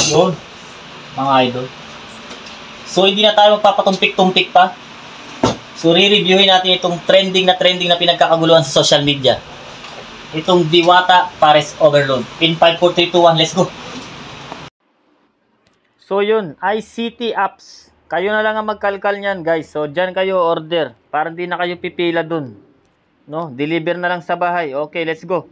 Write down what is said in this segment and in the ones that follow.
Yun, mga idol. So, hindi na tayo magpapatumpik-tumpik pa. So, re-reviewin natin itong trending na pinagkakaguluhan sa social media. Itong Diwata Pares Overload. Pin 5, 4, 3, 2, 1, let's go! So, yun, ICT apps. Kayo na lang ang magkalkal niyan, guys. So, dyan kayo order. Para hindi na kayo pipila dun. No? Deliver na lang sa bahay. Okay, let's go.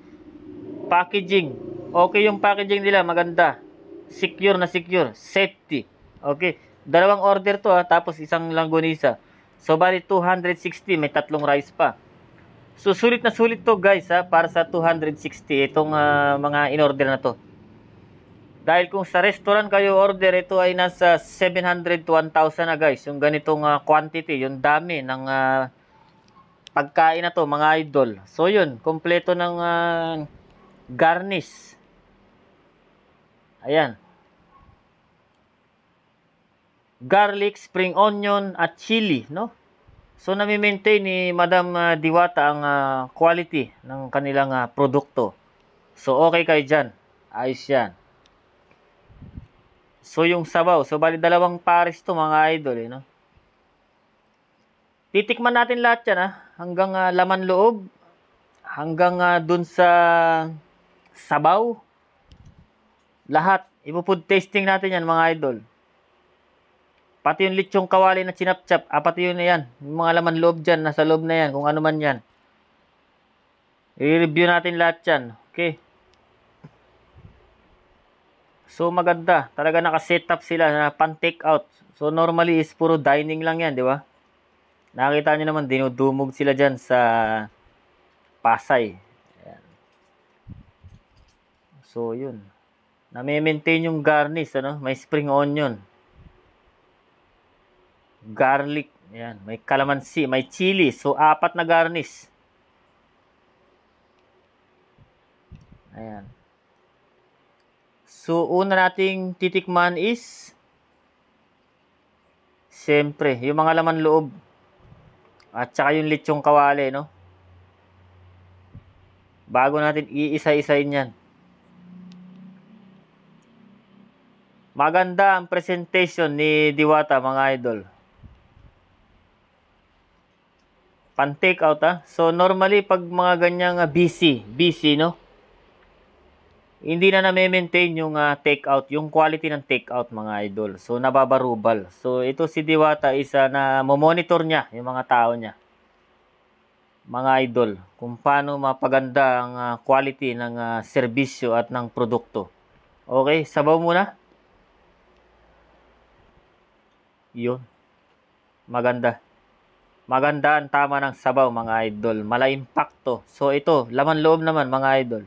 Packaging. Okay yung packaging nila, maganda. Secure na secure. Safety. Okay. Dalawang order to tapos isang langgonisa. So, bali 260. May tatlong rice pa. So, sulit na sulit to guys para sa 260. Itong mga in-order na to. Dahil kung sa restaurant kayo order, ito ay nasa 700 to 1,000 na guys. Yung ganitong quantity, yung dami ng pagkain na to mga idol. So, yun. Kompleto ng garnish. Ayan. Garlic, spring onion, at chili, no? So, nami-maintain ni Madam Diwata ang quality ng kanilang produkto. So, okay kayo dyan. Ayos yan. So, yung sabaw. So, bali dalawang pares to mga idol, no? Titikman natin lahat yan, hanggang laman loob. Hanggang dun sa sabaw. Lahat. Ipo-food tasting natin yan mga idol. Pati yung lechong kawali na chinap-chap. Pati yun na yan. Yung mga laman loob dyan. Nasa loob na yan. Kung ano man yan. I-review natin lahat yan. Okay. So maganda. Talaga naka-setup sila na pan-take out. So normally is puro dining lang yan. Di ba? Nakita nyo naman. Dinudumog sila dyan sa Pasay. Ayan. So yun. Na-maintain yung garnish. May spring onion. Garlic, ayan, may calamansi, may chili. So, 4 na garnish. Ayan. So, una nating titikman is siyempre, yung mga laman loob. At saka yung lechong kawali, no? Bago natin iisa-isain yan. Maganda ang presentation ni Diwata, mga idol. Pan-take out, So, normally, pag mga ganyang busy, no? Hindi na na-maintain yung take out, yung quality ng take out, mga idol. So, nababarubal. So, ito si Diwata isa na monitor niya, yung mga tao niya. Mga idol, kung paano mapaganda ang quality ng serbisyo at ng produkto. Okay, sabaw muna. Yun. Maganda. Maganda ang tama ng sabaw, mga idol. Mala impacto. So, ito, laman loob naman, mga idol.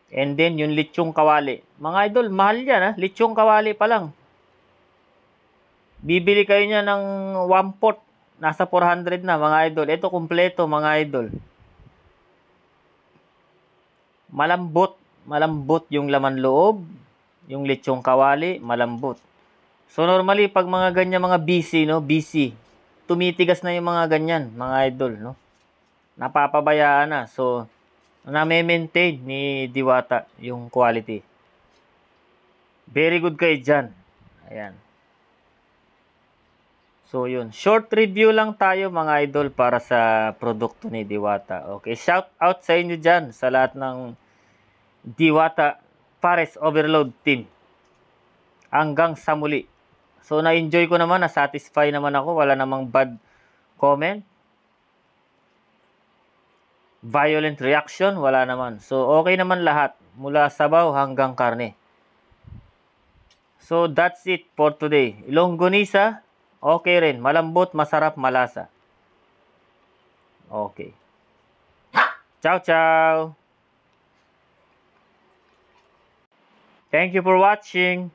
And then, yung lechong kawali. Mga idol, mahal yan, Lechong kawali pa lang. Bibili kayo niya ng 1/4. Nasa 400 na, mga idol. Ito, kumpleto, mga idol. Malambot. Malambot yung laman loob. Yung lechong kawali, malambot. So, normally, pag mga ganyan, mga busy, no? Busy. Tumitigas na yung mga ganyan, mga idol, no? Napapabayaan na. So, na-maintain ni Diwata yung quality. Very good kayo dyan. Ayan. So, yun. Short review lang tayo, mga idol, para sa produkto ni Diwata. Okay, shout out sa inyo dyan, sa lahat ng Diwata Pares Overload team. Hanggang sa muli. So, na-enjoy ko naman, na-satisfy naman ako. Wala namang bad comment. Violent reaction, wala naman. So, okay naman lahat. Mula sabaw hanggang karne. So, that's it for today. Longganisa, okay rin. Malambot, masarap, malasa. Okay. Ciao, ciao. Thank you for watching.